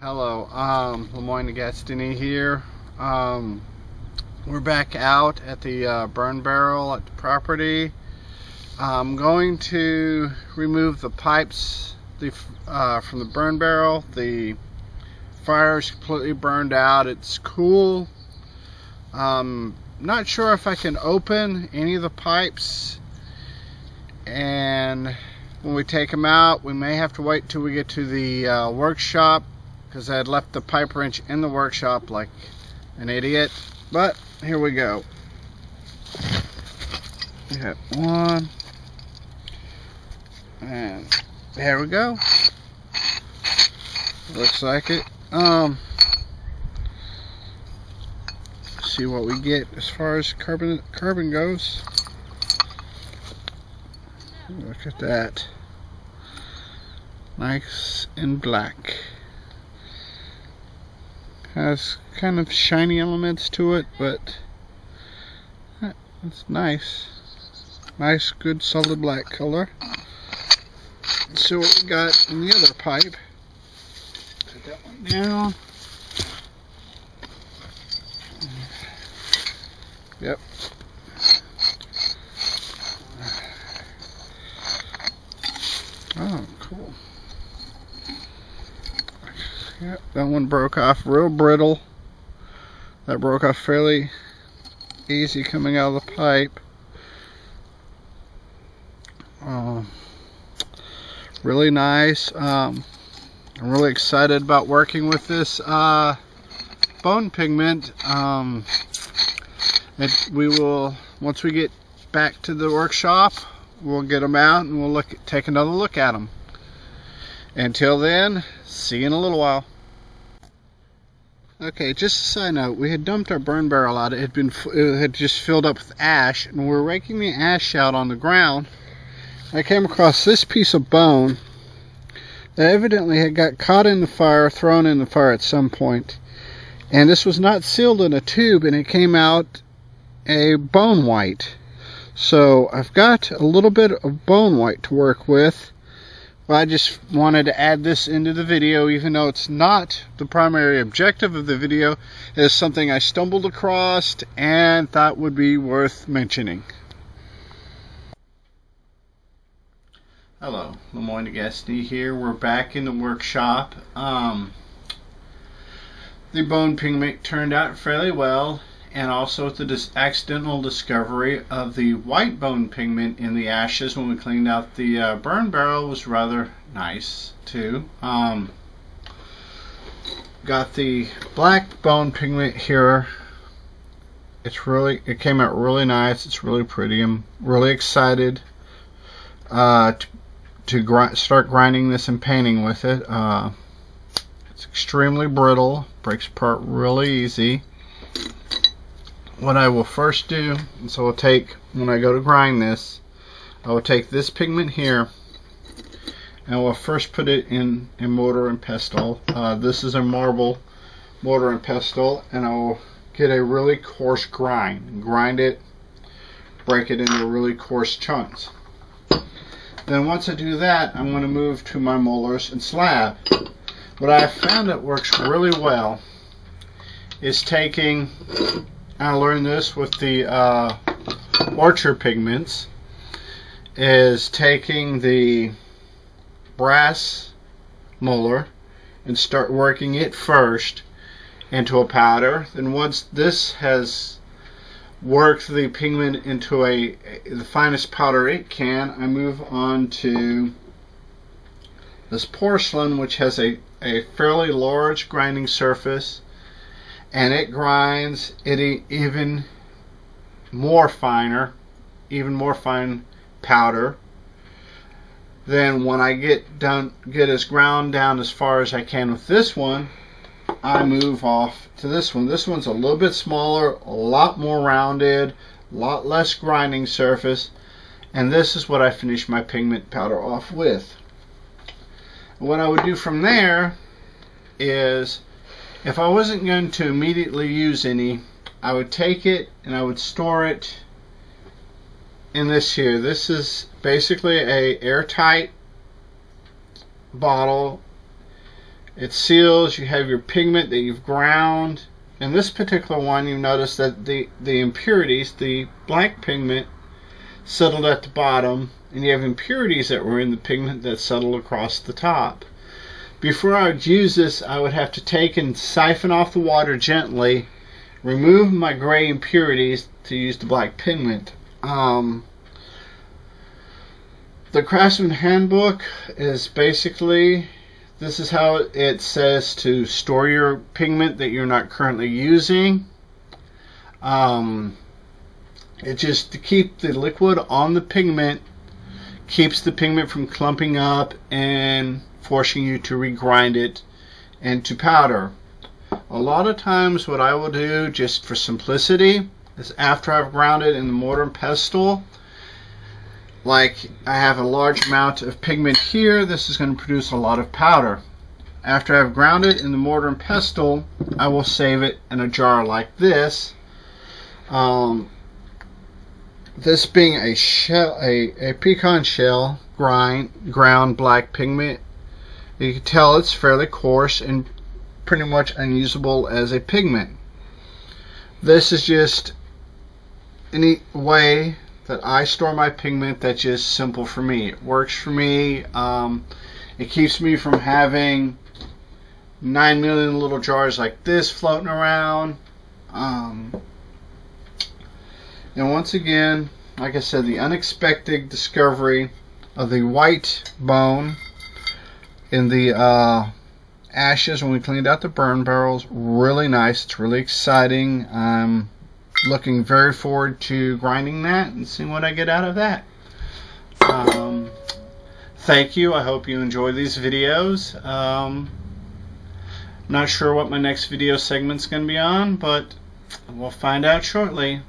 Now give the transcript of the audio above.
Hello, Lemoyne Gastini here. We're back out at the burn barrel at the property. I'm going to remove the pipes from the burn barrel. The fire is completely burned out. It's cool. Not sure if I can open any of the pipes, and when we take them out, we may have to wait till we get to the workshop, because I had left the pipe wrench in the workshop like an idiot. But here we go. We got one, and there we go. Looks like it. See what we get as far as carbon goes. Look at that. Nice and black. Has kind of shiny elements to it, but it's nice. Nice, good, solid black color. Let's see what we got in the other pipe. Put that one down. Yep. Oh, cool. Yep, that one broke off real brittle. That broke off fairly easy coming out of the pipe. Really nice. I'm really excited about working with this bone pigment. We will, once we get back to the workshop, we'll get them out and we'll take another look at them. Until then, see you in a little while. Okay, just a side note, we had dumped our burn barrel out. It had just filled up with ash, and we were raking the ash out on the ground. I came across this piece of bone that evidently had got caught in the fire, thrown in the fire at some point. And this was not sealed in a tube, and it came out a bone white. So I've got a little bit of bone white to work with. I just wanted to add this into the video, even though it's not the primary objective of the video. It's something I stumbled across and thought would be worth mentioning. Hello, Lemoyne Gastini here. We're back in the workshop. The bone pigment turned out fairly well, and also the accidental discovery of the white bone pigment in the ashes when we cleaned out the burn barrel was rather nice too. Got the black bone pigment here. It came out really nice. It's really pretty. I'm really excited to start grinding this and painting with it. It's extremely brittle, breaks apart really easy. What I will first do, so I'll take, when I go to grind this, I will take this pigment here and I will first put it in a mortar and pestle. This is a marble mortar and pestle, and I will get a really coarse grind it, break it into really coarse chunks. Then once I do that, I'm going to move to my molars and slab. What I have found that works really well is taking, I learned this with the orchard pigments, is taking the brass molar and start working it first into a powder. Then once this has worked the pigment into the finest powder it can, I move on to this porcelain, which has a fairly large grinding surface, and it grinds it even more fine powder. Then when I get as ground down as far as I can with this one, I move off to this one. This one's a little bit smaller, a lot more rounded, a lot less grinding surface, and this is what I finish my pigment powder off with. What I would do from there is, if I wasn't going to immediately use any, I would take it and I would store it in this here. This is basically a airtight bottle. it seals. You have your pigment that you've ground. In this particular one, you notice that the impurities, the black pigment, settled at the bottom, and you have impurities that were in the pigment that settled across the top. Before I would use this, I would have to take and siphon off the water gently, remove my gray impurities to use the black pigment. The Craftsman Handbook is basically, this is how it says to store your pigment that you're not currently using. It just to keep the liquid on the pigment, keeps the pigment from clumping up and forcing you to regrind it into powder. A lot of times what I will do, just for simplicity, is after I've ground it in the mortar and pestle, like I have a large amount of pigment here, this is going to produce a lot of powder. After I've ground it in the mortar and pestle, I will save it in a jar like this. This being a shell, a pecan shell ground black pigment, you can tell it's fairly coarse and pretty much unusable as a pigment. This is just any way that I store my pigment that's just simple for me. It works for me. It keeps me from having 9 million little jars like this floating around. And once again, like I said, the unexpected discovery of the white bone in the ashes when we cleaned out the burn barrels, really nice. It's really exciting. I'm looking very forward to grinding that and seeing what I get out of that. Thank you. I hope you enjoy these videos. Not sure what my next video segment's going to be on, but we'll find out shortly.